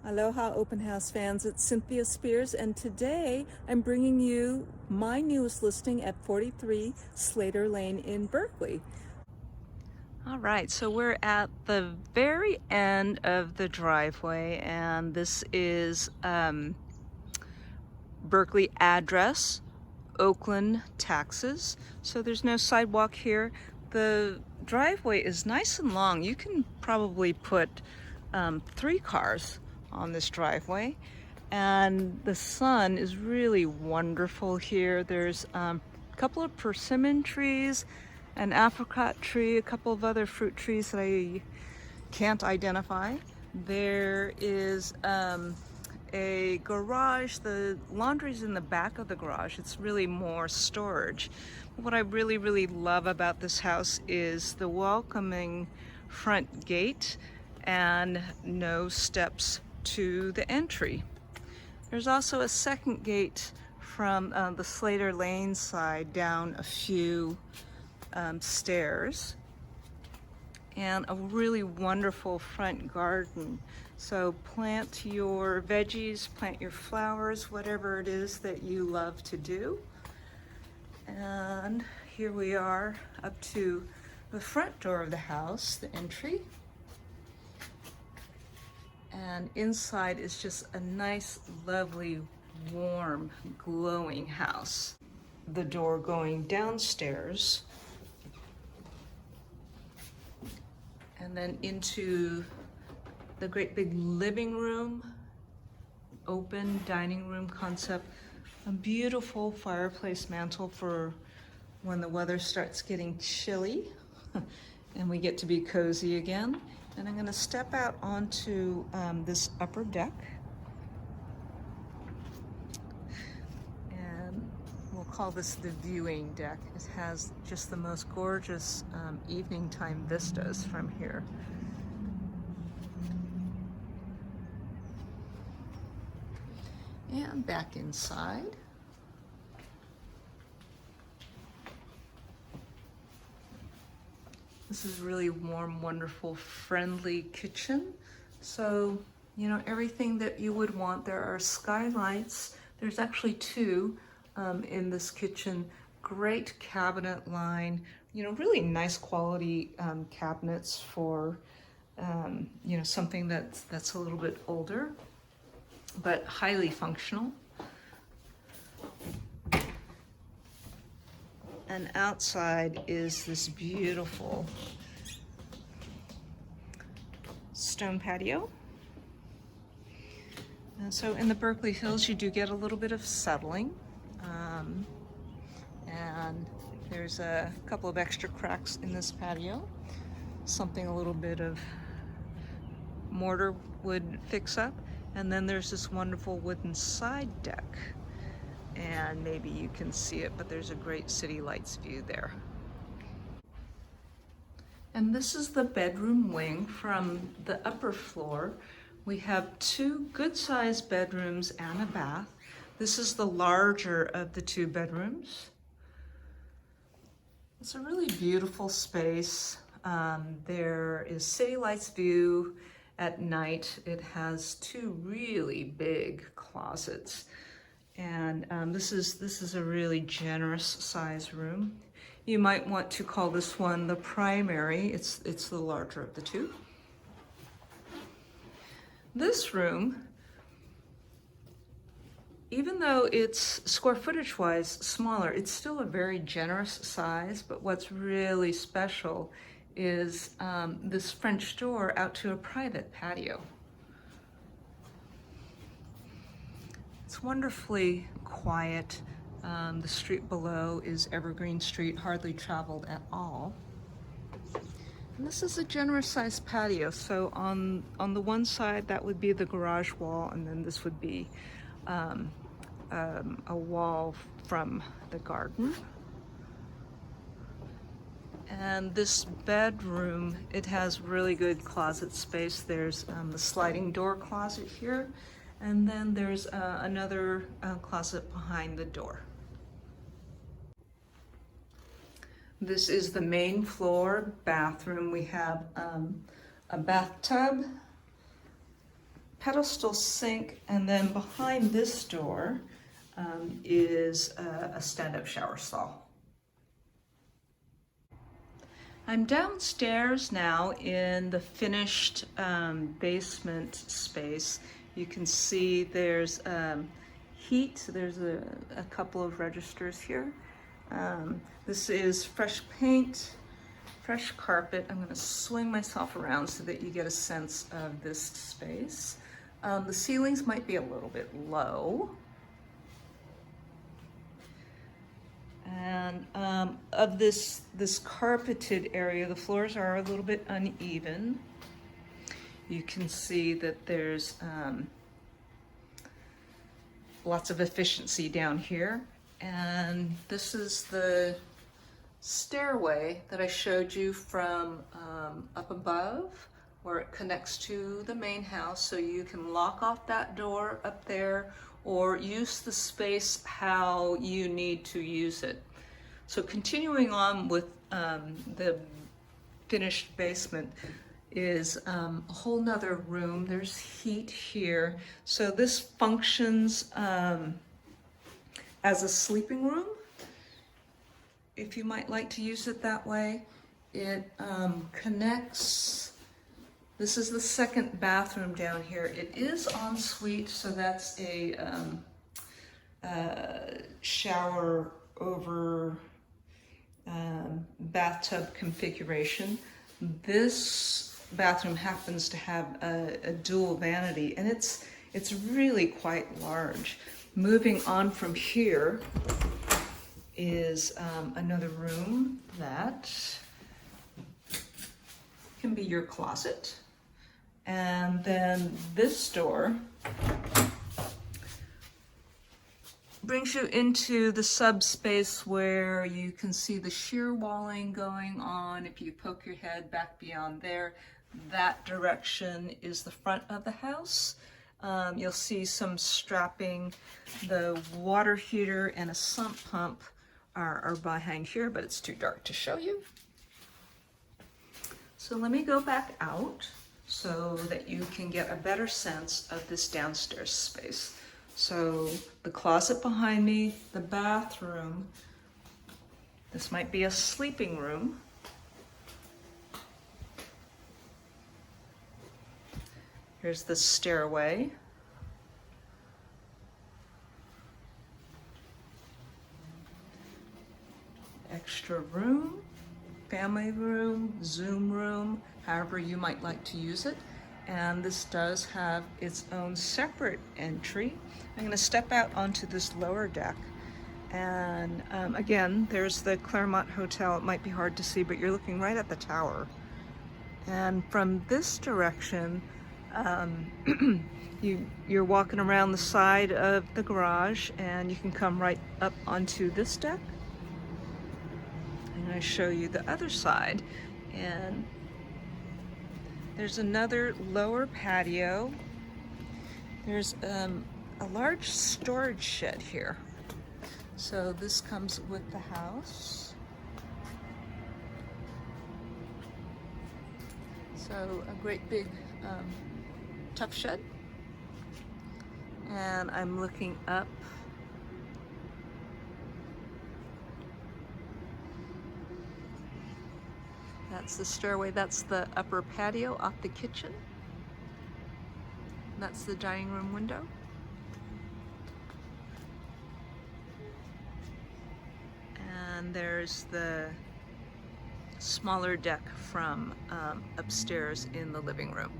Aloha Open House fans, it's Cynthia Spears, and today I'm bringing you my newest listing at 43 Slater Lane in Berkeley. All right, so we're at the very end of the driveway, and this is Berkeley address, Oakland taxes. So there's no sidewalk here. The driveway is nice and long. You can probably put 3 cars on this driveway, and the sun is really wonderful here. There's a couple of persimmon trees, an apricot tree, a couple of other fruit trees that I can't identify. There is a garage. The laundry's in the back of the garage. It's really more storage. What I really love about this house is the welcoming front gate and no steps to the entry. There's also a second gate from the Slater Lane side down a few stairs, and a really wonderful front garden. So plant your veggies, plant your flowers, whatever it is that you love to do. And here we are up to the front door of the house, the entry. And inside is just a nice, lovely, warm, glowing house. The door going downstairs and then into the great big living room, open dining room concept, a beautiful fireplace mantle for when the weather starts getting chilly and we get to be cozy again. And I'm gonna step out onto this upper deck, and we'll call this the viewing deck. It has just the most gorgeous evening time vistas from here. And back inside. This is really warm, wonderful, friendly kitchen. So, you know, everything that you would want. There are skylights. There's actually 2 in this kitchen. Great cabinet line. You know, really nice quality cabinets for, you know, something that's a little bit older, but highly functional. And outside is this beautiful stone patio. And so in the Berkeley Hills, you do get a little bit of settling. And there's a couple of extra cracks in this patio. Something a little bit of mortar would fix up. And then there's this wonderful wooden side deck. And maybe you can see it, but there's a great city lights view there. And this is the bedroom wing from the upper floor. We have 2 good-sized bedrooms and a bath. This is the larger of the 2 bedrooms. It's a really beautiful space. There is city lights view at night. It has 2 really big closets. And this is a really generous size room. You might want to call this one the primary. It's the larger of the 2. This room, even though it's square footage wise smaller, it's still a very generous size. But what's really special is this French door out to a private patio. It's wonderfully quiet. The street below is Evergreen Street, hardly traveled at all. And this is a generous sized patio. So on the one side, that would be the garage wall, and then this would be a wall from the garden. And this bedroom, it has really good closet space. There's the sliding door closet here. And then there's another closet behind the door. This is the main floor bathroom. We have a bathtub, pedestal sink, and then behind this door is a stand-up shower stall. I'm downstairs now in the finished basement space. You can see there's heat. There's a couple of registers here. This is fresh paint, fresh carpet. I'm going to swing myself around so that you get a sense of this space. The ceilings might be a little bit low. And of this carpeted area, the floors are a little bit uneven. You can see that there's lots of efficiency down here. And this is the stairway that I showed you from up above, where it connects to the main house. So you can lock off that door up there or use the space how you need to use it. So continuing on with the finished basement is a whole nother room. There's heat here. So this functions as a sleeping room, if you might like to use it that way. It connects. This is the second bathroom down here. It is en suite, so that's a shower over bathtub configuration. This bathroom happens to have a dual vanity, and it's really quite large. Moving on from here is another room that can be your closet. And then this door brings you into the subspace where you can see the shear walling going on. If you poke your head back beyond there, that direction is the front of the house. You'll see some strapping. The water heater and a sump pump are behind here, but it's too dark to show you. So let me go back out so that you can get a better sense of this downstairs space. So the closet behind me, the bathroom, this might be a sleeping room. Here's the stairway. Extra room, family room, Zoom room, however you might like to use it. And this does have its own separate entry. I'm going to step out onto this lower deck. And again, there's the Claremont Hotel. It might be hard to see, but you're looking right at the tower. And from this direction, you're walking around the side of the garage, and you can come right up onto this deck. I'm going to show you the other side. And there's another lower patio. There's a large storage shed here. So this comes with the house. So a great big tough shed. And I'm looking up. That's the stairway. That's the upper patio off the kitchen. That's the dining room window. And there's the smaller deck from upstairs in the living room.